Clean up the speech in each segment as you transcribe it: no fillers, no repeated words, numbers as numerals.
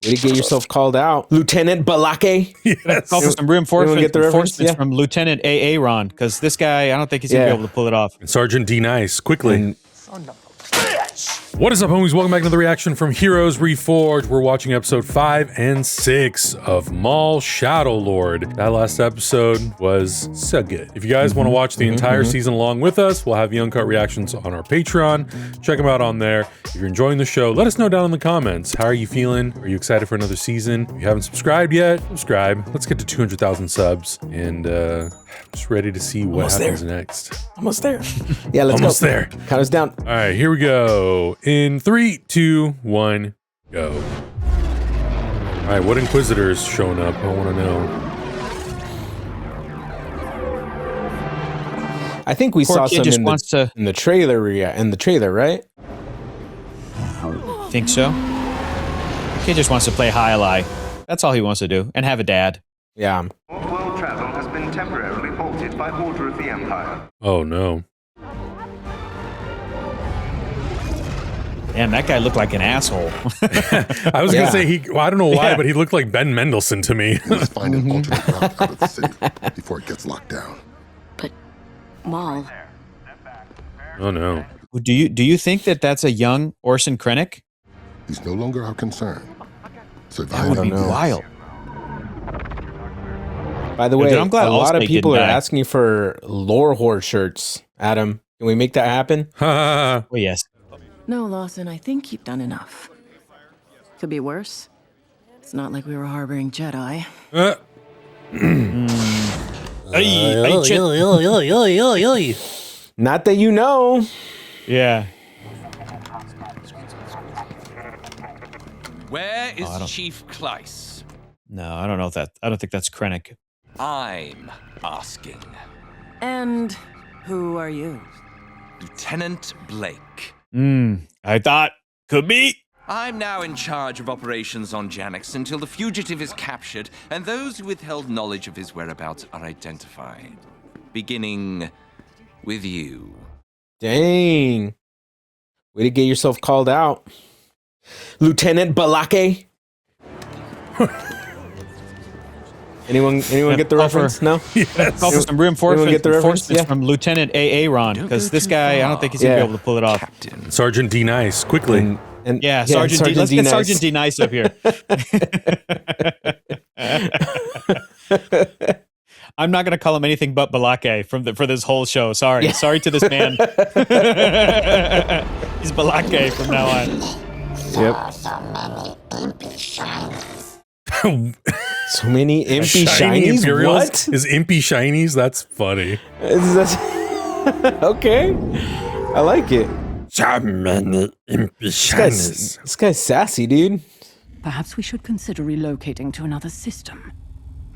Way to get yourself called out, Lieutenant Balake. Yes. Call for some reinforcements from Lieutenant Aaron, because this guy, I don't think he's gonna be able to pull it off. And Sergeant D Nice, quickly. What is up, homies? Welcome back to the reaction from Heroes Reforged. We're watching episode 5 and 6 of Maul Shadow Lord. That last episode was so good. If you guys want to watch the entire season along with us, we'll have the uncut reactions on our Patreon. Check them out on there. If you're enjoying the show, let us know down in the comments. How are you feeling? Are you excited for another season? If you haven't subscribed yet, subscribe. Let's get to 200,000 subs. And just ready to see what happens next. Almost there. Yeah, let's Almost there. Count us down. All right, here we go. In 3, 2, 1, go. All right, what Inquisitors showing up? I want to know. I think we saw some in the trailer. In the trailer, right? Think so? Kid just wants to play high-lie. That's all he wants to do, and have a dad. Yeah. World travel has been temporarily halted by order of the Empire. Oh no. Damn, that guy looked like an asshole. I was gonna say I don't know why, but he looked like Ben Mendelsohn to me. Let's find an alternate route out of the city before it gets locked down. But Maul. Oh no. Do you think that that's a young Orson Krennic? He's no longer our concern. That would be wild. By the way, dude, I'm glad a lot of Allstate people are didn't die. asking for lore horde shirts. Adam, can we make that happen? Oh yes. No, Lawson, I think you've done enough. Could be worse. It's not like we were harboring Jedi. Not that you know. Yeah. Where is Chief Kleiss? No, I don't know if that. I don't think that's Krennic. I'm asking. And who are you? Lieutenant Blake. I thought could be. I'm now in charge of operations on Jannix until the fugitive is captured and those who withheld knowledge of his whereabouts are identified. Beginning with you. Dang. Way to get yourself called out, Lieutenant Balake. Anyone get the reference? No? Yes. Call for some reinforcements from Lieutenant Aaron, because this guy, I don't think he's gonna be able to pull it off. Captain. Sergeant D Nice, quickly. Sergeant D. Let's get Sergeant D Nice up here. I'm not gonna call him anything but Balake for this whole show. Sorry to this man. He's Balake from now on. Yep. So many impy Shiny shinies? Imperials What? is impy shinies? That's funny. Okay. I like it. So many impy shinies. This guy's sassy, dude. Perhaps we should consider relocating to another system.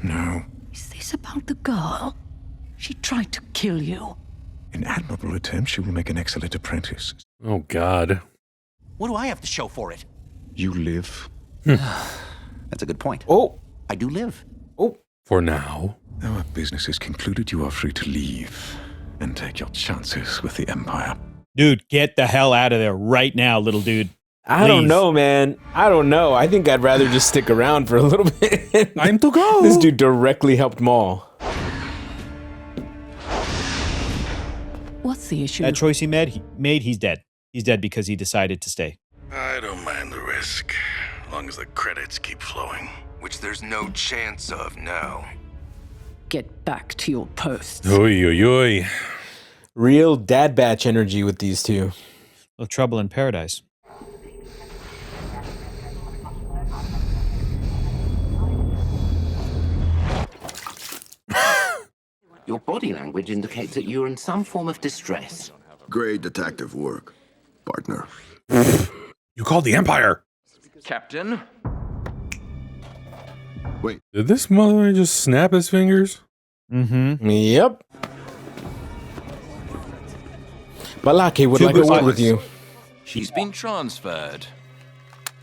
No. Is this about the girl? She tried to kill you. In admirable attempt, she will make an excellent apprentice. Oh God. What do I have to show for it? You live. That's a good point. Oh. I do live. Oh. For now. Our business is concluded. You are free to leave and take your chances with the Empire. Dude, get the hell out of there right now, little dude. I don't know, man. I don't know. I think I'd rather just stick around for a little bit. Time to go. This dude directly helped Maul. What's the issue? That choice he made, he's dead. He's dead because he decided to stay. I don't mind the risk, as long as the credits keep flowing. Which there's no chance of now. Get back to your posts. Oy, oy, oy. Real dad batch energy with these two. No trouble in paradise. Your body language indicates that you're in some form of distress. Great detective work, partner. You called the Empire. Captain. Wait. Did this mother just snap his fingers? Yep. Balake would like a word with you. She's been transferred.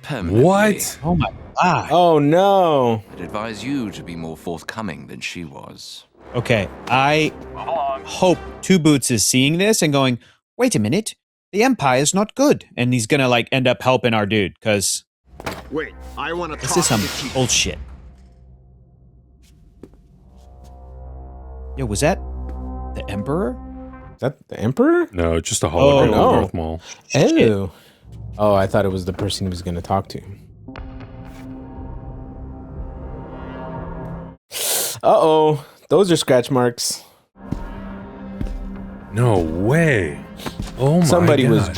Permanently. What? Oh my God. Oh no. I'd advise you to be more forthcoming than she was. Okay, I hope Two Boots is seeing this and going, wait a minute, the Empire's not good. And he's gonna like end up helping our dude, because Wait, I want to talk. This is some old shit. Yo, was that the Emperor? Is that the Emperor? No, it's just a hologram of Darth Maul. Oh. Oh, I thought it was the person he was going to talk to. Uh-oh. Those are scratch marks. No way. Oh my Somebody God. was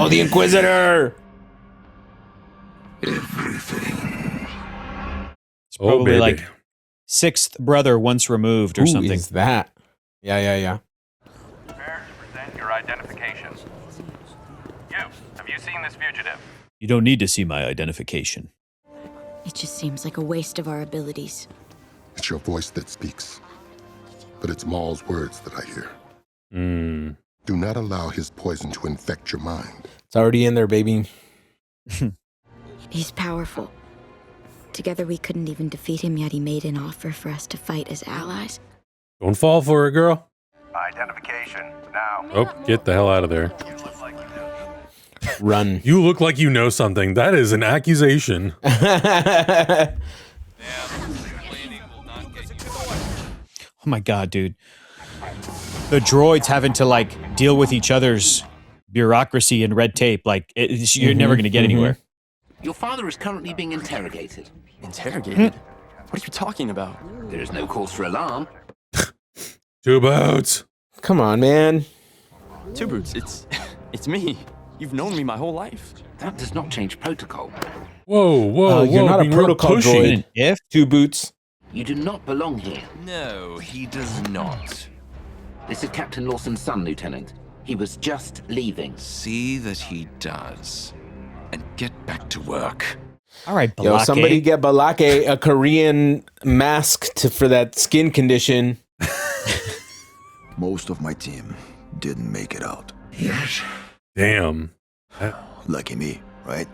the Inquisitor. It's probably like sixth brother once removed or something. Who is that? Yeah. Prepare to present your identifications. Have you seen this fugitive? You don't need to see my identification. It just seems like a waste of our abilities. It's your voice that speaks, but it's Maul's words that I hear. Do not allow his poison to infect your mind. It's already in there, baby. He's powerful. Together we couldn't even defeat him, yet he made an offer for us to fight as allies. Don't fall for it, girl. Identification, now. Oh, get the hell out of there. Run. You look like you know something. That is an accusation. Oh my God, dude. The droids having to like deal with each other's bureaucracy and red tape. Like, you're never going to get anywhere. Your father is currently being interrogated. Interrogated? What are you talking about? There is no cause for alarm. Two Boots. Come on, man. Two Boots, it's me. You've known me my whole life. That does not change protocol. Whoa. You're not a protocol droid. Two Boots. You do not belong here. No, he does not. This is Captain Lawson's son, Lieutenant. He was just leaving. See that he does. And get back to work. All right, Balake. Yo, somebody get Balake a Korean mask for that skin condition. Most of my team didn't make it out. Yes. Damn. Lucky me, right?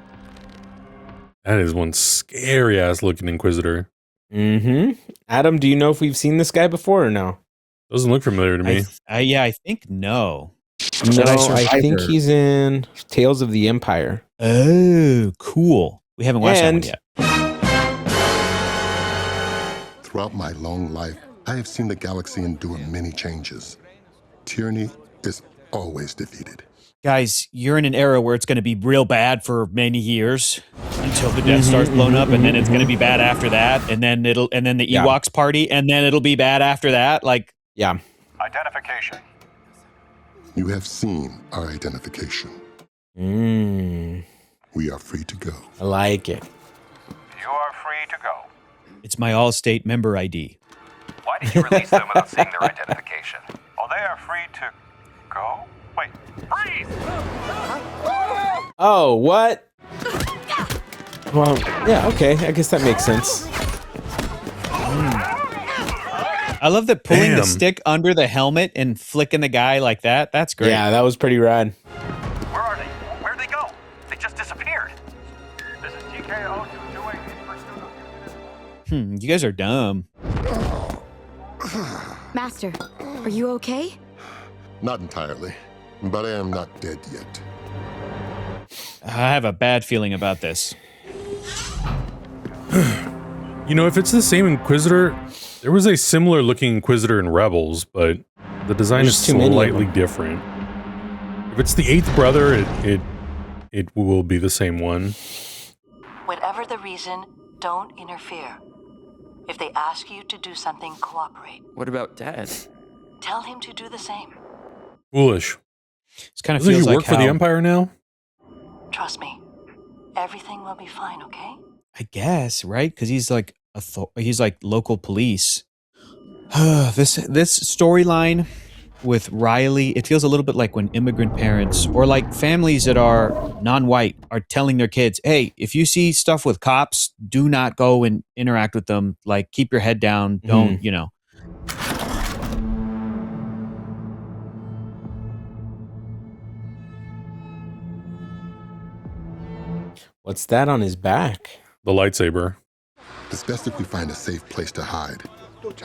That is one scary ass looking Inquisitor. Adam, do you know if we've seen this guy before or no? Doesn't look familiar to me. I think no. No, I think he's in Tales of the Empire. Oh, cool. We haven't watched that one yet. Throughout my long life, I have seen the galaxy endure many changes. Tyranny is always defeated. Guys, you're in an era where it's going to be real bad for many years until the Death Star's blown up, and then it's going to be bad after that, and then the Ewoks party, and then it'll be bad after that. Like, yeah. Identification. You have seen our identification. We are free to go. I like it. You are free to go. It's my all-state member ID. Why did you release them without seeing their identification? Oh, they are free to go? Wait, freeze! Oh, what? Well, yeah, okay. I guess that makes sense. I love that pulling the stick under the helmet and flicking the guy like that. That's great. Yeah, that was pretty rad. Where are they? Where'd they go? They just disappeared. This is TKO 228. You guys are dumb. Master, are you okay? Not entirely, but I am not dead yet. I have a bad feeling about this. You know, if it's the same Inquisitor, there was a similar looking Inquisitor in Rebels, but the design is slightly different. If it's the eighth brother, it will be the same one. Whatever the reason, don't interfere. If they ask you to do something, cooperate. What about Dad? Tell him to do the same. Foolish. It's kind of Doesn't feels he like work for the Empire now? Trust me. Everything will be fine, okay? I guess, right? Because he's like he's like local police. This storyline with Riley, it feels a little bit like when immigrant parents or like families that are non-white are telling their kids, hey, if you see stuff with cops, do not go and interact with them. Like, keep your head down. Don't, you know. What's that on his back? The lightsaber. It's best if we find a safe place to hide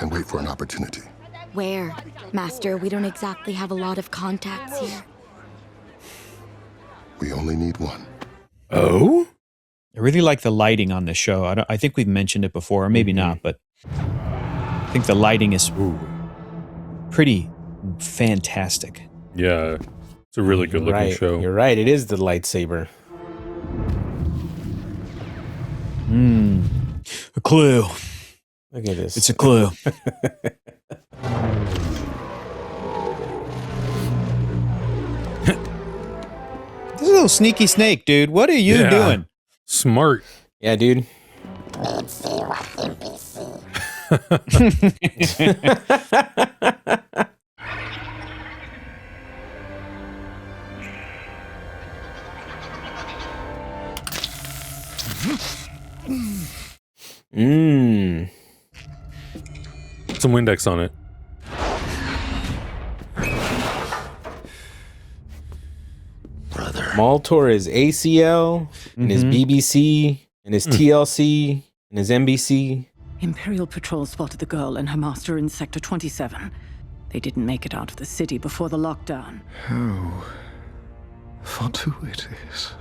and wait for an opportunity. Where? Master, we don't exactly have a lot of contacts here. We only need one. Oh? I really like the lighting on this show. I think we've mentioned it before, or maybe not, but I think the lighting is pretty fantastic. Yeah, it's a really good looking show. You're right. It is the lightsaber. A clue. Look at this. It's a clue. This is a little sneaky snake, dude. What are you doing? Smart. Yeah, dude. Some Windex on it. Maul tore his ACL and his BBC and his TLC and his NBC. Imperial Patrol spotted the girl and her master in Sector 27. They didn't make it out of the city before the lockdown. How fortuitous.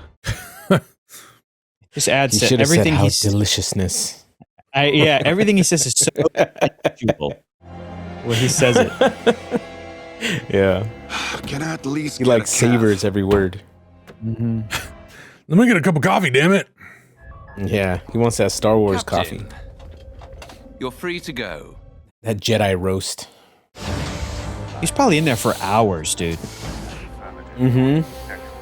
Just adds He to everything said, he's deliciousness. yeah, everything he says is so intelligible when he says it. Yeah. Can I at least He like savors every word. Let me get a cup of coffee, damn it. Yeah, he wants that Star Wars coffee. You're free to go. That Jedi roast. He's probably in there for hours, dude. Yeah,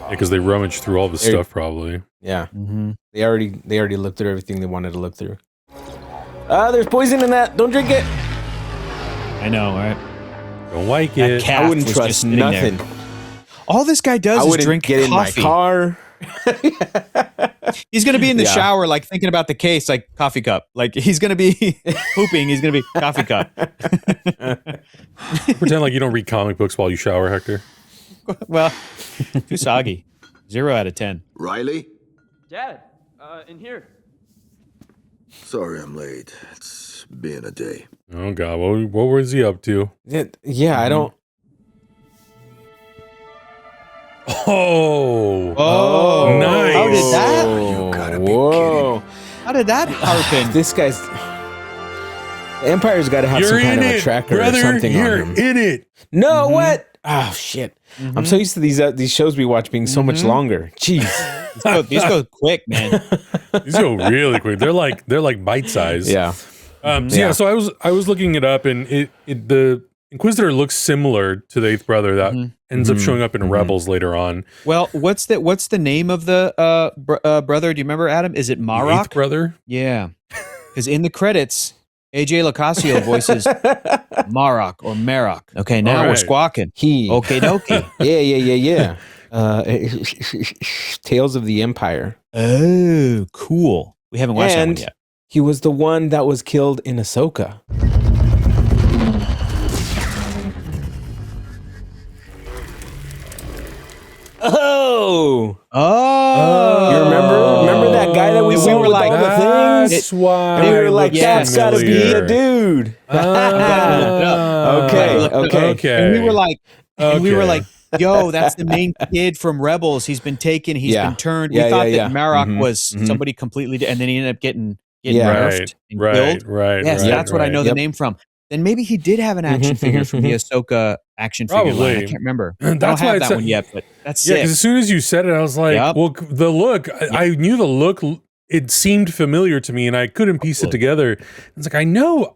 because they rummaged through all the stuff, probably. Yeah. They already looked through everything they wanted to look through. There's poison in that. Don't drink it. I know, right? Don't like That it. calf I wouldn't was trust just sitting nothing. there. All this guy does I is wouldn't drink get coffee. in my car. He's gonna be in the Yeah. shower, like thinking about the case, like coffee cup. Like he's gonna be pooping. He's gonna be coffee cup. Pretend like you don't read comic books while you shower, Hector. Well, too soggy. 0 out of 10. Riley? Dad, in here. Sorry I'm late. It's been a day. Oh God, what was he up to? Yeah, I don't. Oh, nice. How did that? You gotta be Whoa. How did that happen? This guy's. The Empire's got to have some kind of a tracker brother, or something you're on him. in it. No, what? Oh shit! I'm so used to these shows we watch being so much longer. Jeez, These go quick, man. These go really quick. They're like bite size. Yeah. So I was looking it up, and the Inquisitor looks similar to the Eighth Brother that ends up showing up in Rebels later on. Well, what's the name of the brother? Do you remember, Adam? Is it Marrok? The Eighth Brother? Yeah, because in the credits, AJ Locasio voices Marrok or Marrok. Okay, now we're squawking. Okay, dokie. Yeah. Tales of the Empire. Oh, cool. We haven't watched that one yet. He was the one that was killed in Ahsoka. Oh! You remember that guy that we saw with all the things? That's why. And we were like, that's gotta be a dude. Okay. And we were like, yo, that's the main kid from Rebels. He's been taken. He's been turned. We thought that Marrok was somebody completely, and then he ended up getting nerfed and killed. Right. Yes, that's what I know the name from. Then maybe he did have an action figure from the Ahsoka action figure line. I can't remember. I don't have that one yet, but that's sick. because as soon as you said it, I was like, well, the look, I knew the look, it seemed familiar to me, and I couldn't piece it together. It's like,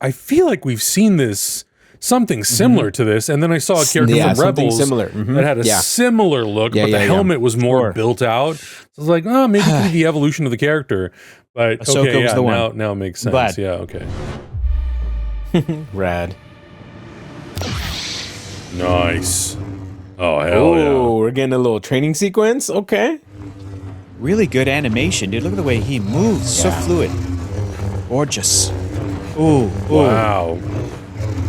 I feel like we've seen this, something similar to this, and then I saw a character from Rebels that had a similar look, but the helmet was more built out. So I was like, oh, maybe it could be the evolution of the character. But Ahsoka was the one. Now it makes sense. Glad. Yeah, okay. Rad. Nice. Oh, hell yeah. We're getting a little training sequence. Okay. Really good animation, dude. Look at the way he moves. So fluid. Gorgeous. Ooh. Wow.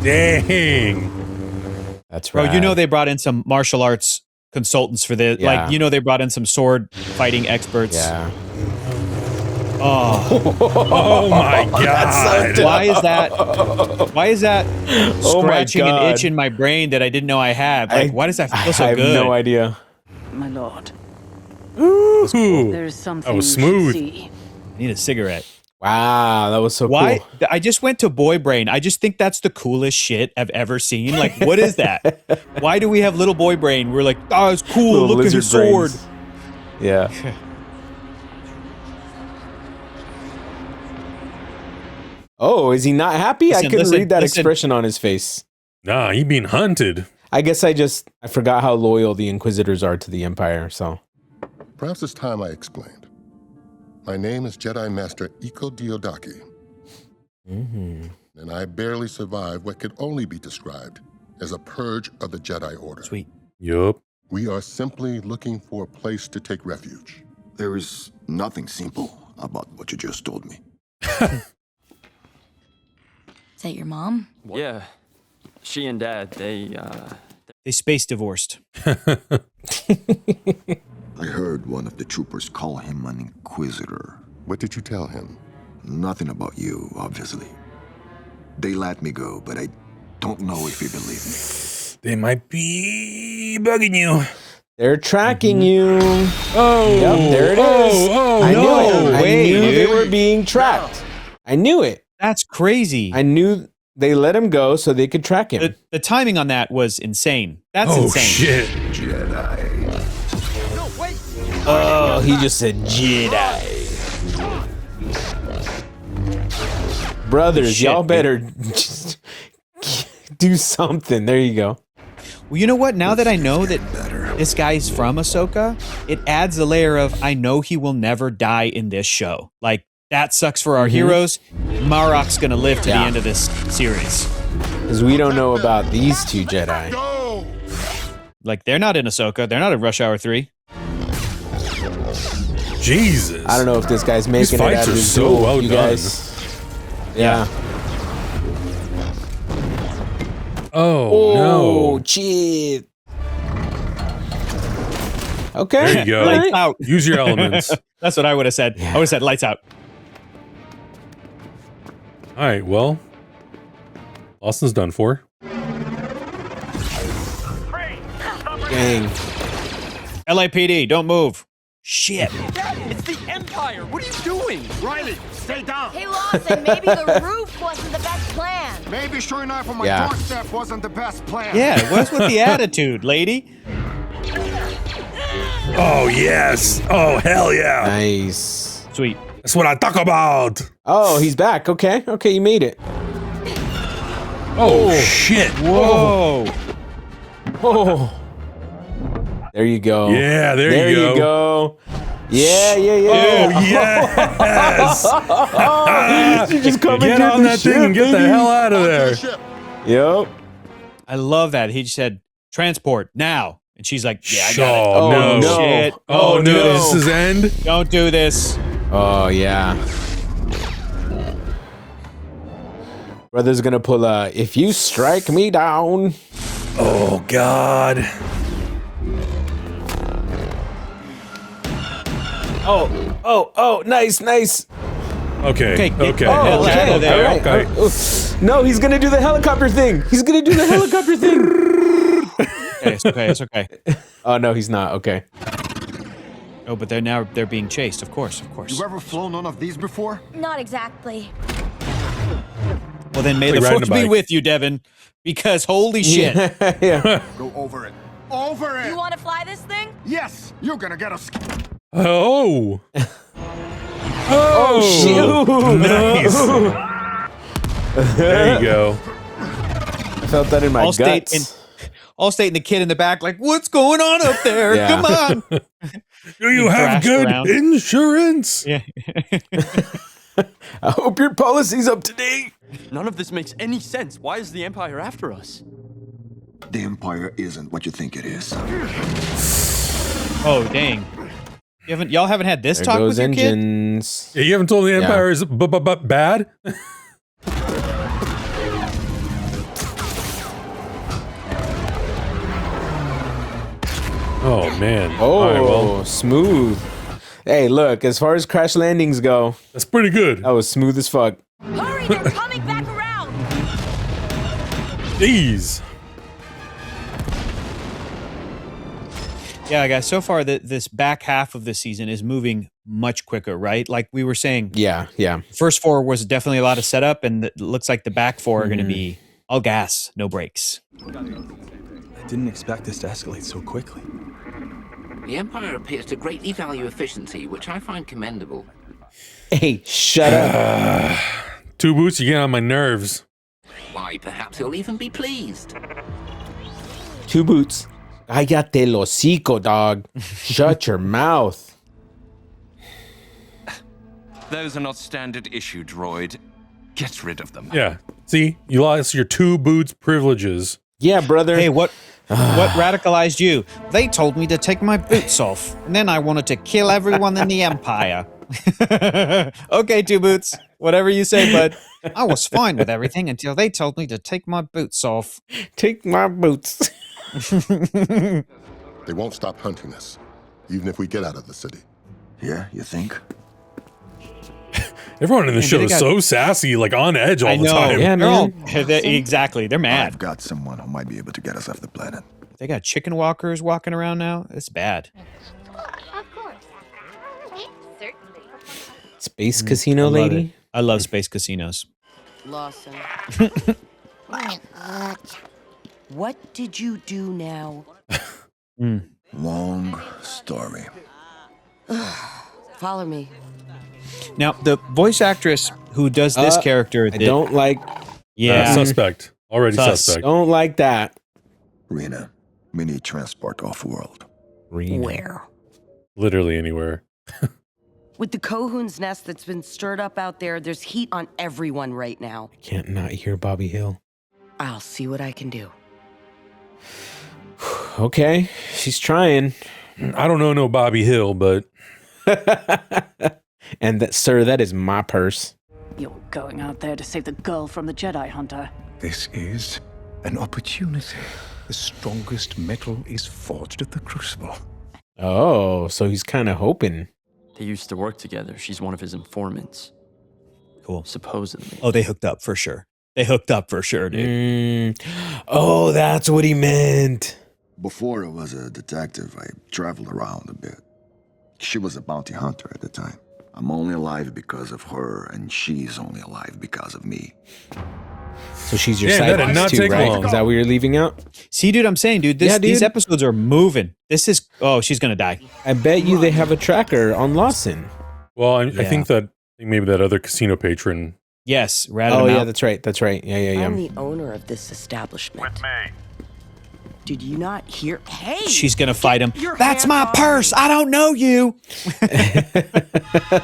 Dang. That's right. Bro, you know they brought in some martial arts consultants for this. Yeah. Like, you know they brought in some sword fighting experts. Yeah. Oh my God. Why is that scratching an itch in my brain that I didn't know I had? Like, why does that feel so good? I have no idea. My lord. Ooh. There's something That was you should smooth. see. Need a cigarette. Wow, that was so Why? cool. I just went to boy brain. I just think that's the coolest shit I've ever seen. Like, what is that? Why do we have little boy brain? We're like, oh, it's cool. Little Look at his sword. brains. Yeah. Oh, is he not happy? I couldn't read that expression on his face. Nah, he being hunted. I guess I forgot how loyal the Inquisitors are to the Empire, so. Perhaps it's time I explained. My name is Jedi Master Eeko-Dio Daki. And I barely survived what could only be described as a purge of the Jedi Order. Sweet. Yup. We are simply looking for a place to take refuge. There is nothing simple about what you just told me. Is that your mom? Yeah. She and Dad, they space divorced. I heard one of the troopers call him an Inquisitor. What did you tell him? Nothing about you, obviously. They let me go, but I don't know if he believed me. They might be bugging you. They're tracking you. Oh, yep, there it is. I knew it. I Wait, knew they dude. were being tracked. I knew it. That's crazy. I knew they let him go so they could track him. The timing on that was insane. That's Oh, insane. shit. Jedi. Oh, he just said Jedi. Brothers, Shit, y'all better just do something. There you go. Well, you know what? Now that I know that this guy's from Ahsoka, it adds a layer of I know he will never die in this show. Like, that sucks for our heroes. Marrok's gonna live to the end of this series. Because we don't know about these two Jedi. Like, they're not in Ahsoka. They're not in Rush Hour 3. Jesus. I don't know if this guy's making it fights out of are his so duel, well you done. guys. Yeah. Oh, no. Shit. Okay. There you go. Lights out. Use your elements. That's what I would have said. I would have said lights out. All right, well, Lawson's done for. Dang. LAPD, don't move. Shit. Dad, it's the Empire. What are you doing? Riley, stay down. Hey, Lawson, maybe the roof wasn't the best plan. Maybe showing off on my Yeah. doorstep wasn't the best plan. Yeah, what's with the attitude, lady? Oh, yes. Oh, hell yeah. Nice. Sweet. That's what I talk about. Oh, he's back. Okay. Okay, you made it. Oh, shit. Whoa. Oh. There you go. Yeah, there you you go. Yeah, yeah, yeah. Oh, yes. She just come Get into on the that thing ship, and get the baby. hell out of there. Yep. I love that. He just said, transport now. And she's like, yeah, I got it. Oh, no. Shit. Oh, no. no. This is end. Don't do this. Oh, yeah. Brother's gonna pull a, if you strike me down. Oh, God. Oh, nice. Okay. Okay, get Okay. the hell Okay. out of there. All right. Okay. No, he's gonna do the helicopter thing. It's okay. It's okay. Oh, no, he's not. Okay. Oh, but they're being chased, of course. You ever flown one of these before? Not exactly. Well, then may Like the riding force a be bike. with you, Devon. Because holy shit. Yeah. Go over it. Over it! You want to fly this thing? Yes! You're gonna get us. Oh. Oh, Nice. There you go. I felt that in my guts. Allstate and the kid in the back, like, what's going on up there? Yeah. Come on. Do you have thrashed good around. insurance? Yeah. I hope your policy's up to date. None of this makes any sense. Why is the Empire after us? The Empire isn't what you think it is. Oh, dang. Y'all haven't had this There talk goes with your kid? engines. Yeah, you haven't told the Empire is bad? Oh, man. Oh, All right, well, smooth. Hey, look, as far as crash landings go, that's pretty good. that was smooth as fuck. Hurry, they're coming back around. Jeez. Yeah, guys, so far this back half of the season is moving much quicker, right? Like we were saying. Yeah. First 4 was definitely a lot of setup, and it looks like the back 4 are going to be all gas, no brakes. I didn't expect this to escalate so quickly. The Empire appears to greatly value efficiency, which I find commendable. Hey, shut up. 2 Boots, you get on my nerves. Why, perhaps he'll even be pleased. 2 Boots. Cállate el hocico, dog. Shut your mouth. Those are not standard issue, droid. Get rid of them. Yeah. See, you lost your 2 Boots privileges. Yeah, brother. Hey, what radicalized you? They told me to take my boots off, and then I wanted to kill everyone in the Empire. Okay, 2 Boots. Whatever you say, bud. I was fine with everything until they told me to take my boots off. Take my boots. They won't stop hunting us, even if we get out of the city. Yeah, you think? Everyone in the show is so sassy, like on edge all the time. Yeah, man. Exactly. They're mad. I've got someone who might be able to get us off the planet. They got chicken walkers walking around now. It's bad. Of course. Certainly. Space casino lady. I love space casinos. Lawson. What did you do now? Long story. Follow me. Now, the voice actress who does this character... I don't like... Yeah. Suspect. Already suspect. Don't like that. Rena, we need transport off-world. Rena. Where? Literally anywhere. With the Kohun's nest that's been stirred up out there, there's heat on everyone right now. Can't not hear Bobby Hill. I'll see what I can do. Okay, she's trying. I don't know no Bobby Hill, but... And that, sir, that is my purse. You're going out there to save the girl from the Jedi Hunter. This is an opportunity. The strongest metal is forged at the Crucible. Oh, so he's kind of hoping. They used to work together. She's one of his informants. Cool. Supposedly. Oh, they hooked up for sure. Dude. Oh, that's what he meant. Before I was a detective, I traveled around a bit. She was a bounty hunter at the time. I'm only alive because of her, and she's only alive because of me. So she's your that did side not piece too, take right? long. Is that what you're leaving out? See, dude, I'm saying, dude, these episodes are moving. This is... Oh, she's going to die. I bet you they have a tracker on Lawson. Well, I think maybe that other casino patron... Yes, ratted him yeah, out. that's right. Yeah. I'm the owner of this establishment. With me. Did you not hear? Hey! She's going to fight him. Your That's hands my off purse. me. I don't know you.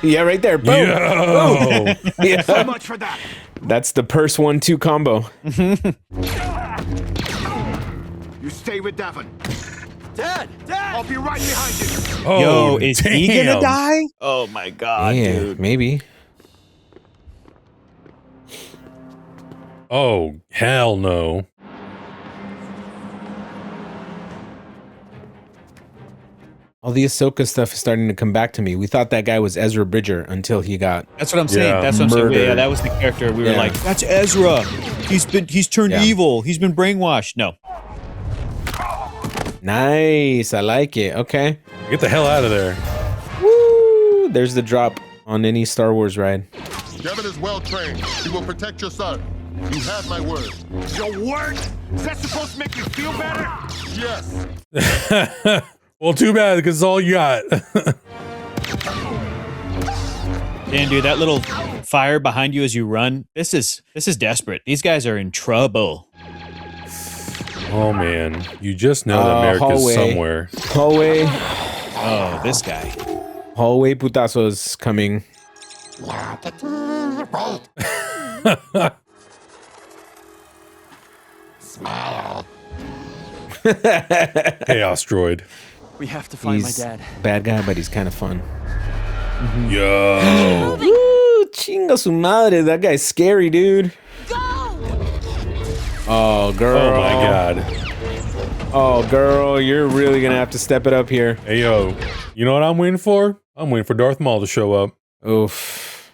Yeah, right there. Boom. Yo. Yeah. So much for that. That's the purse 1-2 combo. You stay with Devon. Dad! I'll be right behind you. Oh, Yo, is he going to damn. die? Oh, my God, Yeah, dude. maybe. Oh, hell no. All the Ahsoka stuff is starting to come back to me. We thought that guy was Ezra Bridger until he got... That's what I'm saying. Yeah. That's what I'm saying. Murdered. Yeah, that was the character. We were Yeah. like, that's Ezra. He's turned Yeah. evil. He's been brainwashed. No. Nice. I like it. Okay. Get the hell out of there. Woo! There's the drop on any Star Wars ride. Devon is well trained. He will protect your son. You have my word. Your word? Is that supposed to make you feel better? Yes. Well, too bad, because it's all you got. Damn, dude, that little fire behind you as you run, this is desperate. These guys are in trouble. Oh, man. You just know that America's hallway. somewhere. Hallway. Oh, this guy. Hallway putazos coming. Chaos droid. We have to find He's my dad. bad guy, but he's kind of fun. Yo. Woo! Chinga su madre. That guy's scary, dude. Oh, girl. Oh, my God. Oh, girl. You're really going to have to step it up here. Hey, yo. You know what I'm waiting for? I'm waiting for Darth Maul to show up. Oof.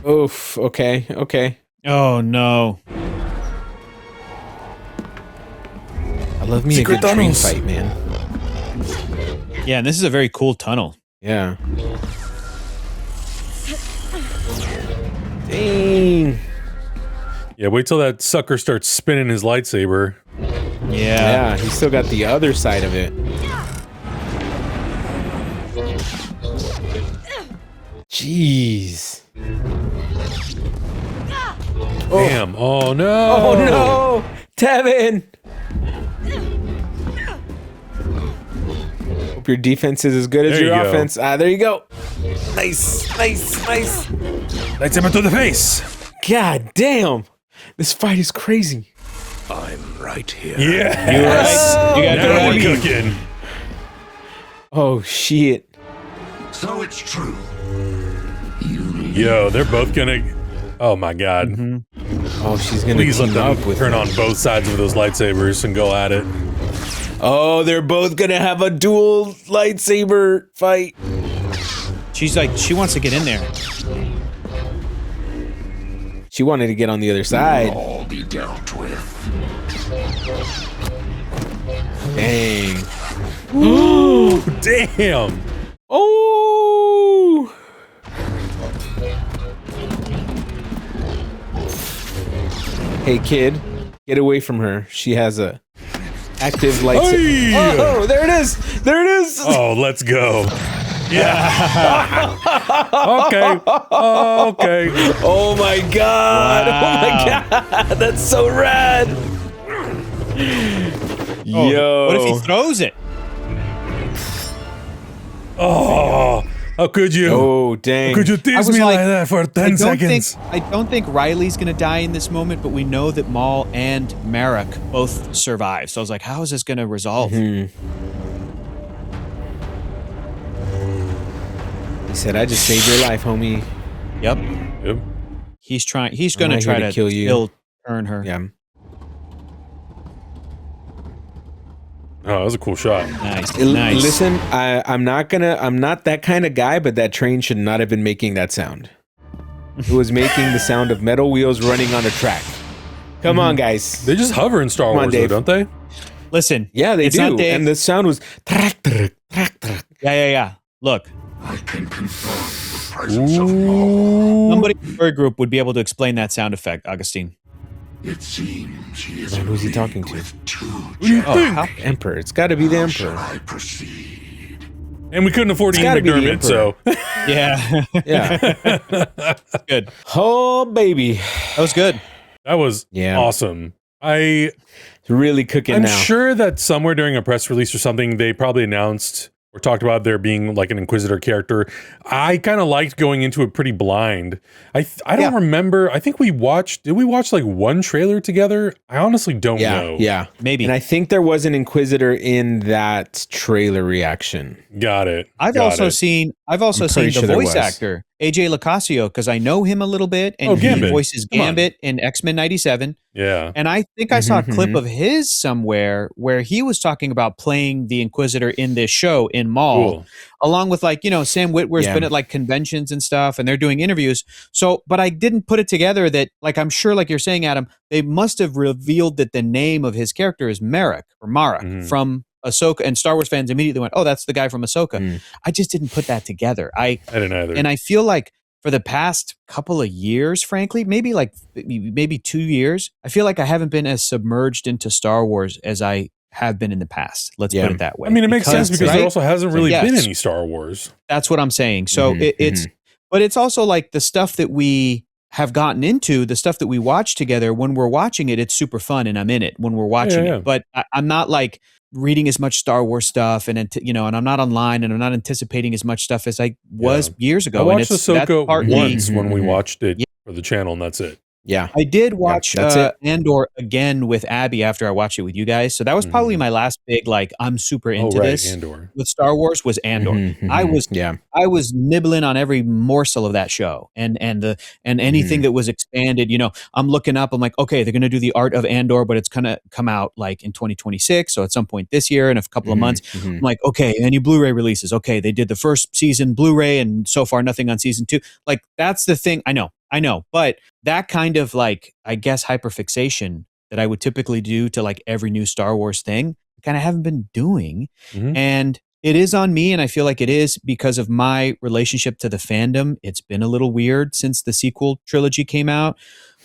Oof. Okay. Oh, no. I love Love me Secret a good train tunnels. fight, man. Yeah, and this is a very cool tunnel. Yeah. Dang. Yeah, wait till that sucker starts spinning his lightsaber. Yeah, he's still got the other side of it. Jeez. Damn. Oh no. Oh no. Devon. Hope your defense is as good as There your you go. offense. There you go. Nice. Lightsaber to the face. God damn. This fight is crazy. I'm right here. Yeah. You right. You got Now the we're right. cooking. Oh shit. So it's true. Yo, they're both gonna. Oh my god. Oh, she's gonna Please let team them up with turn her. on both sides of those lightsabers and go at it. Oh, they're both gonna have a dual lightsaber fight. She's like, she wants to get in there. She wanted to get on the other side. All be dealt with. Dang. Ooh, damn. Oh. Hey kid, get away from her. She has a active lightsaber. Hey! Oh, there it is. There it is. Oh, let's go. Yeah. Okay. Okay. Oh my god. Wow. Oh my god. That's so rad. Oh, Yo. what if he throws it? Oh, how could you? Oh, dang. How could you I tease was me like like, that for 10 seconds? I don't think Riley's gonna die in this moment, but we know that Maul and Marrok both survive. So I was like, how is this gonna resolve? He said, I just saved your life, homie. Yep. Yep. He's gonna not try here to to kill you. still turn her. Yeah. Oh, that was a cool shot. Nice. Nice. Listen, I'm not that kind of guy, but that train should not have been making that sound. It was making the sound of metal wheels running on a track. Come on, guys. They just hover in Star Come on, Wars, though, Dave. don't they? Listen. Yeah, they it's do. not Dave. And the sound was Yeah. Look. I can confirm the presence of Maul. Somebody in our group would be able to explain that sound effect, Augustine. It seems he is Man, who's he talking to? What do you think? How? Emperor. It's got to be the Emperor. I proceed. And we couldn't afford It's Ian gotta be the McDermott, so. Yeah. Yeah. Good. Oh, baby. That was good. That was awesome. It's really cooking I'm now. sure that somewhere during a press release or something, they probably announced or talked about there being like an Inquisitor character. I kind of liked going into it pretty blind. I don't remember. I think did we watch like one trailer together? I honestly don't know. Yeah. Maybe. And I think there was an Inquisitor in that trailer reaction. Got it. I've also seen I'm the pretty sure there voice was. actor AJ Locascio because I know him a little bit, and he Gambit. voices Come on. Gambit in X-Men '97. Yeah. And I think I saw a clip of his somewhere where he was talking about playing the Inquisitor in this show in Maul, Cool. along with like, Sam Witwer's been at like conventions and stuff, and they're doing interviews. So, but I didn't put it together that, like, I'm sure, like you're saying, Adam, they must have revealed that the name of his character is Marrok from Ahsoka, and Star Wars fans immediately went, oh, that's the guy from Ahsoka. I just didn't put that together. I didn't either. And I feel like for the past couple of years, frankly, maybe 2 years, I feel like I haven't been as submerged into Star Wars as I have been in the past. Let's put it that way. I mean, it makes sense because there also hasn't really yes, been any Star Wars. That's what I'm saying. So but it's also like the stuff that we have gotten into, the stuff that we watch together, when we're watching it, it's super fun and I'm in it when we're watching it. But I'm not like reading as much Star Wars stuff and and I'm not online and I'm not anticipating as much stuff as I was years ago. I watched that's Ahsoka partly- once when we watched it for the channel, and that's it. Yeah. I did watch that's it. Andor again with Abby after I watched it with you guys. So that was probably my last big, like, I'm super into this Andor. with Star Wars was Andor. I was nibbling on every morsel of that show and anything that was expanded. I'm looking up, I'm like, okay, they're going to do the art of Andor, but it's going to come out like in 2026. So at some point this year in a couple of months, I'm like, okay, any Blu-ray releases. Okay. They did the first season Blu-ray and so far nothing on season 2. Like, that's the thing. I know, but that kind of, like, I guess hyperfixation that I would typically do to like every new Star Wars thing, kind of haven't been doing. And it is on me, and I feel like it is because of my relationship to the fandom. It's been a little weird since the sequel trilogy came out.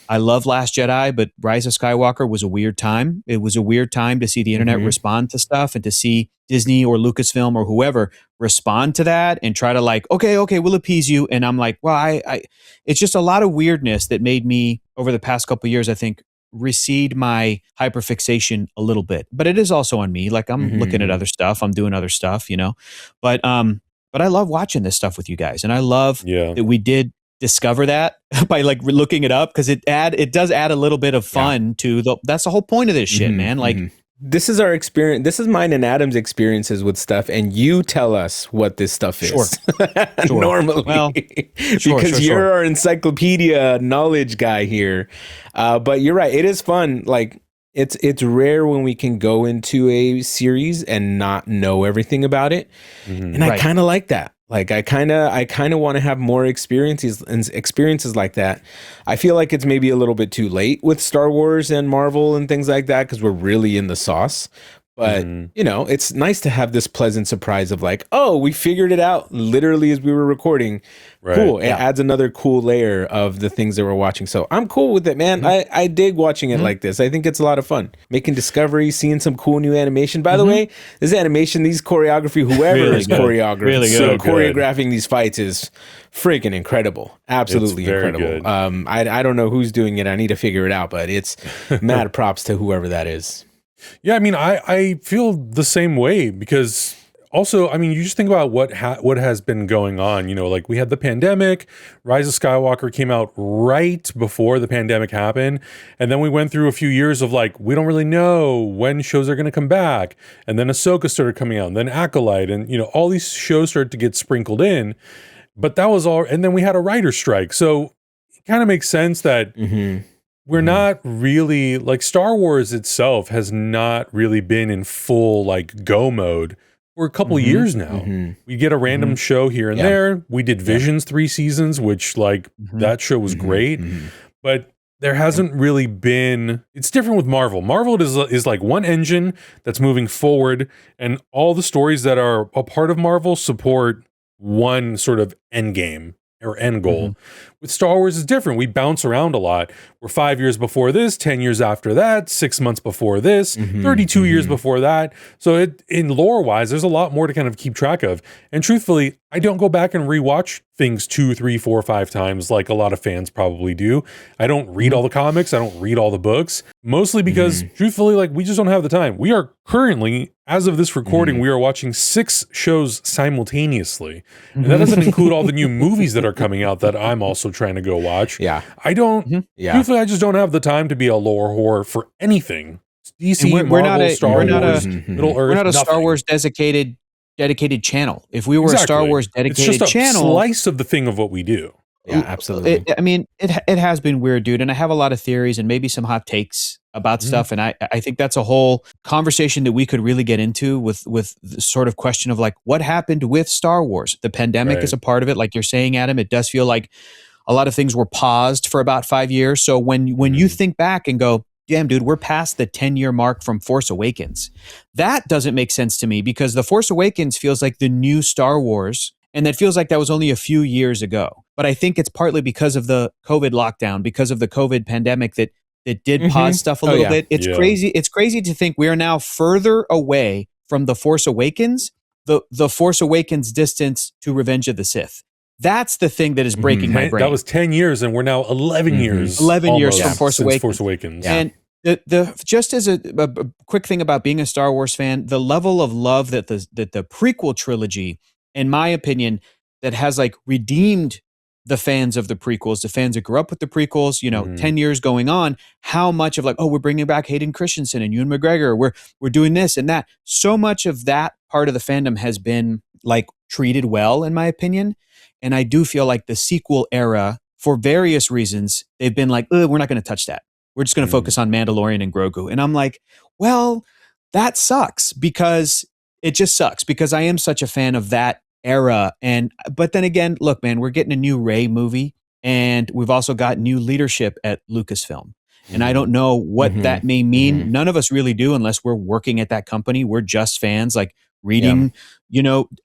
I love Last Jedi, but Rise of Skywalker was a weird time. It was a weird time to see the internet respond to stuff and to see Disney or Lucasfilm or whoever respond to that and try to like, okay, we'll appease you. And I'm like, well, I it's just a lot of weirdness that made me over the past couple of years, I think, recede my hyperfixation a little bit. But it is also on me. Like I'm looking at other stuff. I'm doing other stuff, you know. But I love watching this stuff with you guys. And I love that we did discover that by like looking it up, because it does add a little bit of fun to that's the whole point of this shit, man. Like this is our experience. This is mine and Adam's experiences with stuff, and you tell us what this stuff is. Normally, well, because you're our encyclopedia knowledge guy here. But you're right. It is fun. Like it's rare when we can go into a series and not know everything about it, and I kind of like that. Like I kind of want to have more experiences like that. I feel like it's maybe a little bit too late with Star Wars and Marvel and things like that because we're really in the sauce. But you know, it's nice to have this pleasant surprise of like, oh, we figured it out literally as we were recording. Cool. It adds another cool layer of the things that we're watching. So I'm cool with it, man. I dig watching it like this. I think it's a lot of fun. Making discoveries, seeing some cool new animation. By the way, this animation, these choreography, whoever is choreographing these fights is freaking incredible. Absolutely incredible. I don't know who's doing it. I need to figure it out, but it's mad props to whoever that is. Yeah, I mean, I feel the same way because also, I mean, you just think about what has been going on. You know, like we had the pandemic, Rise of Skywalker came out right before the pandemic happened. And then we went through a few years of like, we don't really know when shows are going to come back. And then Ahsoka started coming out, and then Acolyte, and, you know, all these shows started to get sprinkled in. But that was all. And then we had a writer's strike. So it kind of makes sense that we're not really, like, Star Wars itself has not really been in full like go mode for a couple of years now. We get a random show here and there. We did Visions 3 seasons, which like that show was great, but there hasn't really been. It's different with Marvel. Marvel is like one engine that's moving forward, and all the stories that are a part of Marvel support one sort of end game or end goal. With Star Wars is different. We bounce around a lot. We're 5 years before this, 10 years after that, 6 months before this, 32 years before that. So in lore wise, there's a lot more to kind of keep track of. And truthfully, I don't go back and rewatch things 2, 3, 4, 5 times like a lot of fans probably do. I don't read all the comics. I don't read all the books, mostly because truthfully, like we just don't have the time. We are currently, as of this recording, we are watching 6 shows simultaneously. And that doesn't include all the new movies that are coming out that I'm also trying to go watch. I don't, truthfully, I just don't have the time to be a lore whore for anything. DC, Marvel, Star Wars, Middle Earth, we're not a Star Wars dedicated channel. If we were a Star Wars dedicated it's just a channel, slice of the thing of what we do. Yeah, absolutely. It has been weird, dude. And I have a lot of theories and maybe some hot takes about stuff. And I think that's a whole conversation that we could really get into with the sort of question of like, what happened with Star Wars? The pandemic is a part of it. Like you're saying, Adam, it does feel like a lot of things were paused for about 5 years. So when you think back and go, damn, dude, we're past the 10-year mark from Force Awakens. That doesn't make sense to me because The Force Awakens feels like the new Star Wars. And that feels like that was only a few years ago. But I think it's partly because of the COVID lockdown, because of the COVID pandemic that did pause stuff a little bit. It's crazy. It's crazy to think we are now further away from The Force Awakens, the Force Awakens distance to Revenge of the Sith. That's the thing that is breaking my brain. That was 10 years and we're now 11 years. 11 years from Force Awakens. And the just as a quick thing about being a Star Wars fan, the level of love that the prequel trilogy, in my opinion, that has like redeemed the fans of the prequels, the fans that grew up with the prequels, 10 years going on, how much of like, oh, we're bringing back Hayden Christensen and Ewan McGregor. We're doing this and that. So much of that part of the fandom has been like treated well, in my opinion. And I do feel like the sequel era, for various reasons, they've been like, we're not going to touch that. We're just going to focus on Mandalorian and Grogu. And I'm like, well, that sucks because it just sucks because I am such a fan of that era. But then again, look, man, we're getting a new Rey movie and we've also got new leadership at Lucasfilm. And I don't know what that may mean. None of us really do unless we're working at that company. We're just fans, like reading,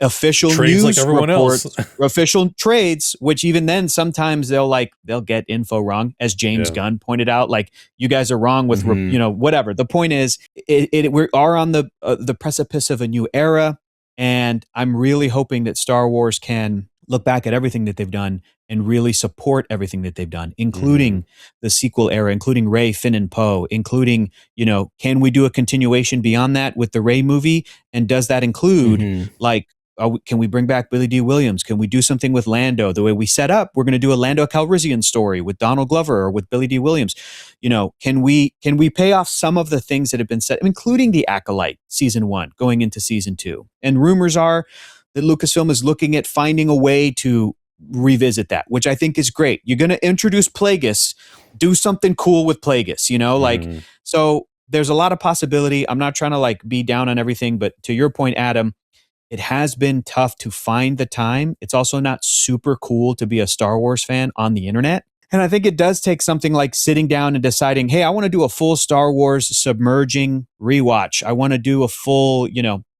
official Trades news like everyone reports, else. official trades, which even then sometimes they'll get info wrong, as James Gunn pointed out. Like, you guys are wrong with whatever. The point is, we are on the precipice of a new era, and I'm really hoping that Star Wars can look back at everything that they've done and really support everything that they've done, including the sequel era, including Rey, Finn, and Poe, including, can we do a continuation beyond that with the Rey movie? And does that include, can we bring back Billy D. Williams? Can we do something with Lando? The way we set up, we're going to do a Lando Calrissian story with Donald Glover or with Billy D. Williams. Can we pay off some of the things that have been set, including the Acolyte season 1 going into season 2? And rumors are that Lucasfilm is looking at finding a way to revisit that, which I think is great. You're going to introduce Plagueis, do something cool with Plagueis, so there's a lot of possibility. I'm not trying to be down on everything, but to your point, Adam, it has been tough to find the time. It's also not super cool to be a Star Wars fan on the internet. And I think it does take something like sitting down and deciding, hey, I want to do a full Star Wars submerging rewatch. I want to do a full,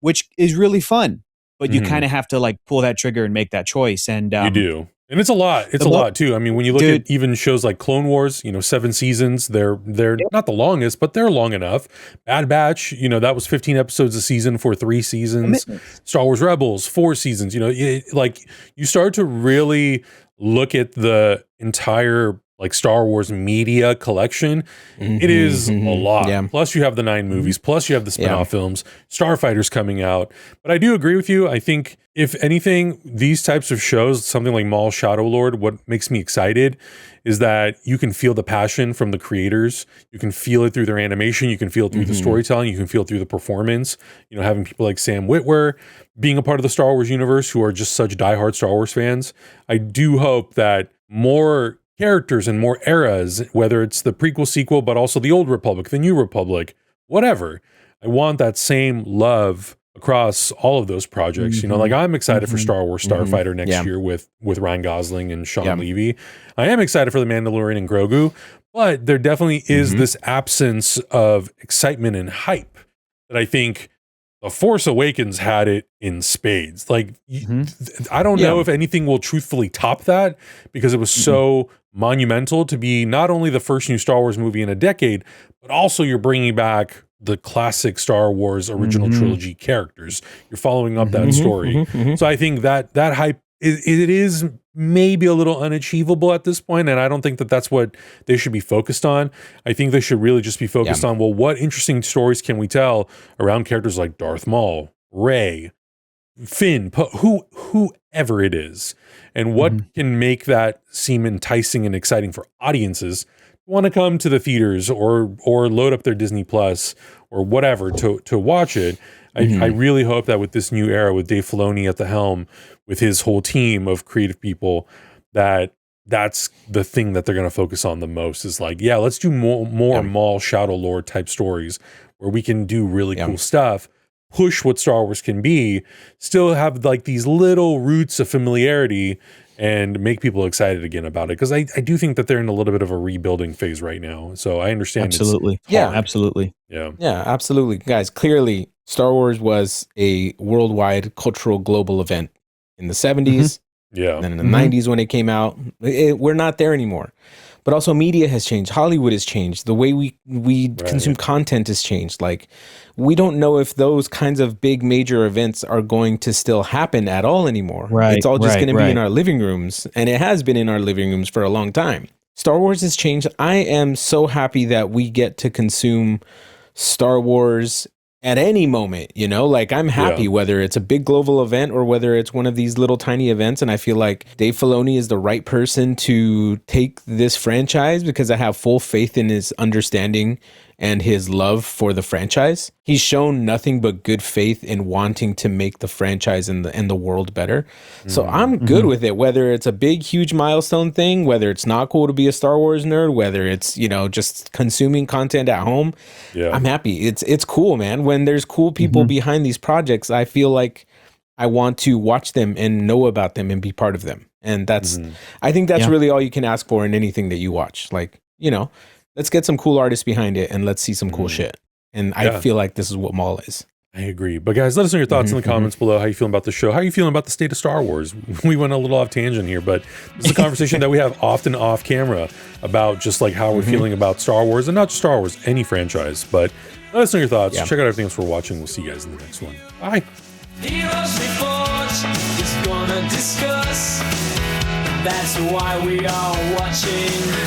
which is really fun. But you kind of have to pull that trigger and make that choice. And you do. And it's a lot. It's a lot too. I mean, when you look at even shows like Clone Wars, 7 seasons, they're not the longest, but they're long enough. Bad Batch, that was 15 episodes a season for 3 seasons. Star Wars Rebels, 4 seasons. You start to really look at the entire Star Wars media collection. It is a lot. Yeah. Plus you have the 9 movies, plus you have the spin-off films, Starfighter's coming out. But I do agree with you. I think if anything, these types of shows, something like Maul Shadow Lord, what makes me excited is that you can feel the passion from the creators. You can feel it through their animation. You can feel it through the storytelling. You can feel it through the performance. Having people like Sam Witwer being a part of the Star Wars universe who are just such diehard Star Wars fans. I do hope that more characters and more eras, whether it's the prequel, sequel, but also the Old Republic, the New Republic, whatever. I want that same love across all of those projects. I'm excited for Star Wars Starfighter next year with Ryan Gosling and Sean Levy. I am excited for The Mandalorian and Grogu, but there definitely is this absence of excitement and hype that I think The Force Awakens had it in spades. I don't know if anything will truthfully top that, because it was so monumental to be not only the first new Star Wars movie in a decade, but also you're bringing back the classic Star Wars original trilogy characters. You're following up that story. So I think that hype, it is maybe a little unachievable at this point, and I don't think that that's what they should be focused on. I think they should really just be focused on, well, what interesting stories can we tell around characters like Darth Maul, Rey, Finn, whoever it is, and what can make that seem enticing and exciting for audiences who want to come to the theaters or load up their Disney Plus or whatever to watch it. I really hope that with this new era, with Dave Filoni at the helm, with his whole team of creative people, that's the thing that they're going to focus on the most is let's do more Maul Shadow Lord type stories where we can do really cool stuff, push what Star Wars can be, still have these little roots of familiarity and make people excited again about it. Because I do think that they're in a little bit of a rebuilding phase right now. So I understand. Absolutely. Absolutely. Yeah. Yeah, absolutely. Guys, clearly Star Wars was a worldwide cultural global event in the 70s. Yeah. And then in the 90s when it came out. We're not there anymore. But also media has changed. Hollywood has changed. The way we consume content has changed. We don't know if those kinds of big major events are going to still happen at all anymore. It's all just going to be in our living rooms. And it has been in our living rooms for a long time. Star Wars has changed. I am so happy that we get to consume Star Wars at any moment, I'm happy whether it's a big global event or whether it's one of these little tiny events. And I feel like Dave Filoni is the right person to take this franchise because I have full faith in his understanding and his love for the franchise. He's shown nothing but good faith in wanting to make the franchise and the world better. So I'm good with it, whether it's a big, huge milestone thing, whether it's not cool to be a Star Wars nerd, whether it's, just consuming content at home. I'm happy. It's cool, man. When there's cool people behind these projects, I feel like I want to watch them and know about them and be part of them. And that's, I think that's really all you can ask for in anything that you watch. let's get some cool artists behind it and let's see some cool shit. And I feel like this is what Maul is. I agree. But guys, let us know your thoughts in the comments below. How you feeling about the show? How you feeling about the state of Star Wars? We went a little off tangent here, but this is a conversation that we have often off camera about just like how we're feeling about Star Wars, and not just Star Wars, any franchise. But let us know your thoughts. Check out everything else we're watching. We'll see you guys in the next one. Bye. Heroes Reforged is gonna discuss. That's why we are watching.